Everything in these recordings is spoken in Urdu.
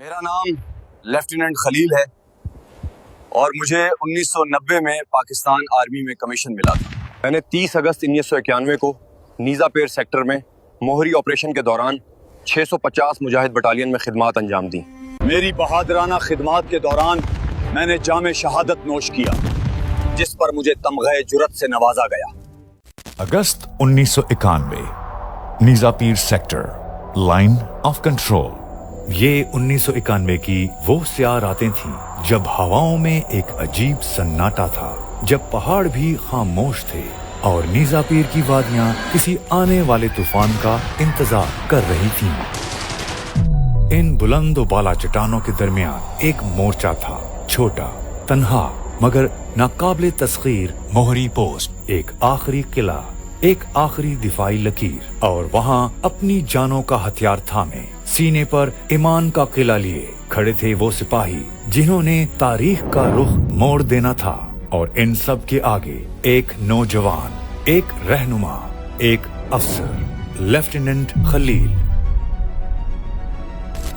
میرا نام لیفٹیننٹ خلیل ہے اور مجھے 1990 میں پاکستان آرمی میں کمیشن ملا تھا۔ میں نے 30 اگست 1991 کو نیزا پیر سیکٹر میں موہری آپریشن کے دوران 650 مجاہد بٹالین میں خدمات انجام دیں۔ میری بہادرانہ خدمات کے دوران میں نے جام شہادت نوش کیا، جس پر مجھے تمغہ جرأت سے نوازا گیا۔ اگست 1991 نیزا پیر سیکٹر لائن آف کنٹرول۔ یہ 1991 کی وہ سیاہ راتیں تھیں جب ہواؤں میں ایک عجیب سناٹا تھا، جب پہاڑ بھی خاموش تھے اور نیزا پیر کی وادیاں کسی آنے والے طوفان کا انتظار کر رہی تھیں۔ ان بلند و بالا چٹانوں کے درمیان ایک مورچہ تھا، چھوٹا، تنہا مگر ناقابل تسخیر موہری پوسٹ، ایک آخری قلعہ، ایک آخری دفاعی لکیر، اور وہاں اپنی جانوں کا ہتھیار تھامے، سینے پر ایمان کا قلعہ لیے کھڑے تھے وہ سپاہی جنہوں نے تاریخ کا رخ موڑ دینا تھا۔ اور ان سب کے آگے ایک نوجوان، ایک رہنما، ایک افسر، لیفٹیننٹ خلیل۔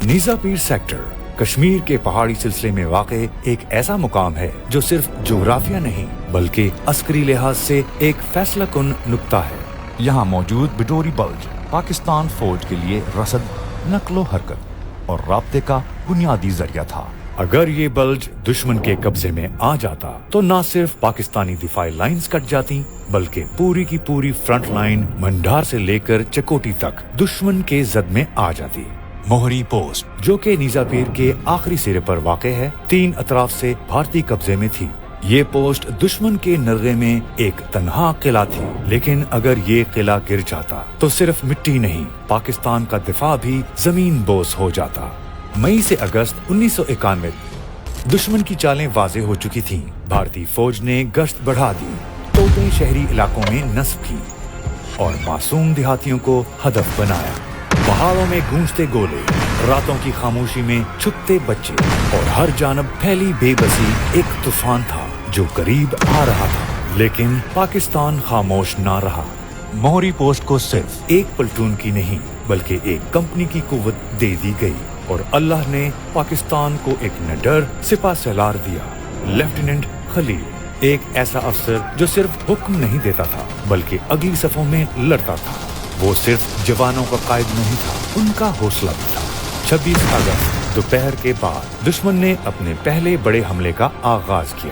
نیزا پیر سیکٹر کشمیر کے پہاڑی سلسلے میں واقع ایک ایسا مقام ہے جو صرف جغرافیہ نہیں بلکہ عسکری لحاظ سے ایک فیصلہ کن نقطہ ہے۔ یہاں موجود بٹوری بلج پاکستان فوج کے لیے رسد، نقل و حرکت اور رابطے کا بنیادی ذریعہ تھا۔ اگر یہ بلج دشمن کے قبضے میں آ جاتا تو نہ صرف پاکستانی دفاعی لائنز کٹ جاتی بلکہ پوری کی پوری فرنٹ لائن منڈھار سے لے کر چکوٹی تک دشمن کے زد میں آ جاتی۔ موہری پوسٹ، جو کہ نیزا پیر کے آخری سرے پر واقع ہے، 3 اطراف سے بھارتی قبضے میں تھی۔ یہ پوسٹ دشمن کے نرغے میں ایک تنہا قلعہ تھی، لیکن اگر یہ قلعہ گر جاتا تو صرف مٹی نہیں، پاکستان کا دفاع بھی زمین بوس ہو جاتا۔ مئی سے اگست 1991 دشمن کی چالیں واضح ہو چکی تھیں۔ بھارتی فوج نے گشت بڑھا دی، توپیں شہری علاقوں میں نصب کی اور معصوم دیہاتیوں کو ہدف بنایا۔ پہاڑوں میں گونجتے گولے، راتوں کی خاموشی میں چھپتے بچے اور ہر جانب پھیلی بے بسی ایک طوفان تھا جو قریب آ رہا تھا، لیکن پاکستان خاموش نہ رہا۔ موہری پوسٹ کو صرف ایک پلٹون کی نہیں بلکہ ایک کمپنی کی قوت دے دی گئی، اور اللہ نے پاکستان کو ایک نڈر سپہ سالار دیا، لیفٹیننٹ خلیل، ایک ایسا افسر جو صرف حکم نہیں دیتا تھا بلکہ اگلی صفوں میں لڑتا تھا۔ وہ صرف جوانوں کا قائد نہیں تھا، ان کا حوصلہ بھی تھا۔ 26 اگست دوپہر کے بعد دشمن نے اپنے پہلے بڑے حملے کا آغاز کیا۔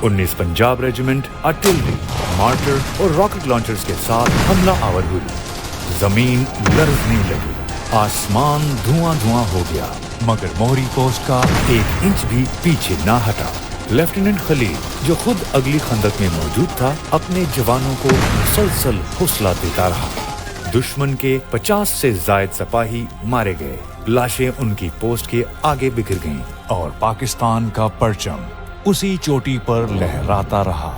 19 پنجاب ریجیمنٹ آرٹلری، مارٹر اور راکٹ لانچرز کے ساتھ حملہ آور ہوئی۔ زمین لرزنے لگی، آسمان دھواں دھواں ہو گیا، مگر موہری پوسٹ کا 1 انچ بھی پیچھے نہ ہٹا۔ لیفٹیننٹ خلیل، جو خود اگلی خندق میں موجود تھا، اپنے جوانوں کو مسلسل حوصلہ دیتا رہا۔ دشمن کے 50 سے زائد سپاہی مارے گئے، لاشیں ان کی پوسٹ کے آگے بکھر گئیں اور پاکستان کا پرچم اسی چوٹی پر لہراتا رہا۔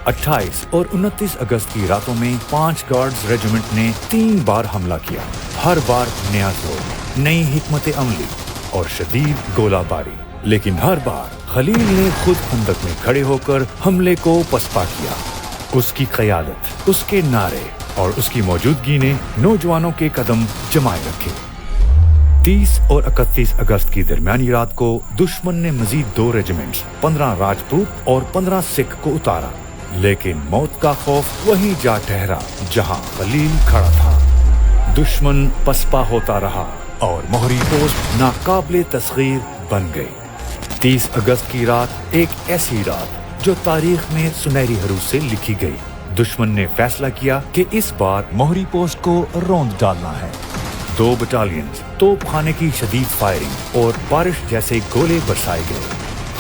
28 اور 29 اگست کی راتوں میں 5 گارڈز ریجیمنٹ نے 3 بار حملہ کیا، ہر بار نیا زور، نئی حکمت عملی اور شدید گولہ باری، لیکن ہر بار خلیل نے خود خندق میں کھڑے ہو کر حملے کو پسپا کیا۔ اس کی قیادت، اس کے نعرے اور اس کی موجودگی نے نوجوانوں کے قدم جمائے رکھے۔ 30 اور 31 اگست کی درمیانی رات کو دشمن نے مزید 2 ریجیمنٹس، 15 راجپوت اور 15 سکھ کو اتارا، لیکن موت کا خوف وہیں جا ٹھہرا جہاں خلیل کھڑا تھا۔ دشمن پسپا ہوتا رہا اور موہری پوسٹ ناقابل تسخیر بن گئی۔ 30 اگست کی رات ایک ایسی رات جو تاریخ میں سنہری حروف سے لکھی گئی۔ دشمن نے فیصلہ کیا کہ اس بار موہری پوسٹ کو روند ڈالنا ہے۔ 2 بٹالینز، توپ خانے کی شدید فائرنگ اور بارش جیسے گولے برسائے گئے۔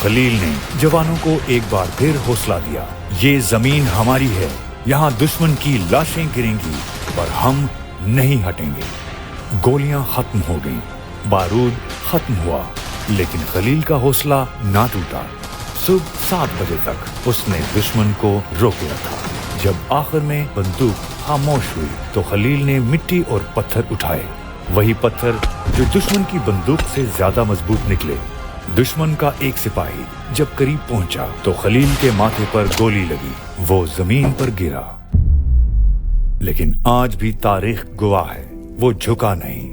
خلیل نے جوانوں کو ایک بار پھر حوصلہ دیا، یہ زمین ہماری ہے، یہاں دشمن کی لاشیں گریں گی پر ہم نہیں ہٹیں گے۔ گولیاں ختم ہو گئیں، بارود ختم ہوا، لیکن خلیل کا حوصلہ نہ ٹوٹا۔ صبح 7 بجے تک اس نے دشمن کو روکے رکھا۔ جب آخر میں بندوق خاموش ہوئی تو خلیل نے مٹی اور پتھر اٹھائے، وہی پتھر جو دشمن کی بندوق سے زیادہ مضبوط نکلے۔ دشمن کا ایک سپاہی جب قریب پہنچا تو خلیل کے ماتھے پر گولی لگی، وہ زمین پر گرا، لیکن آج بھی تاریخ گواہ ہے، وہ جھکا نہیں۔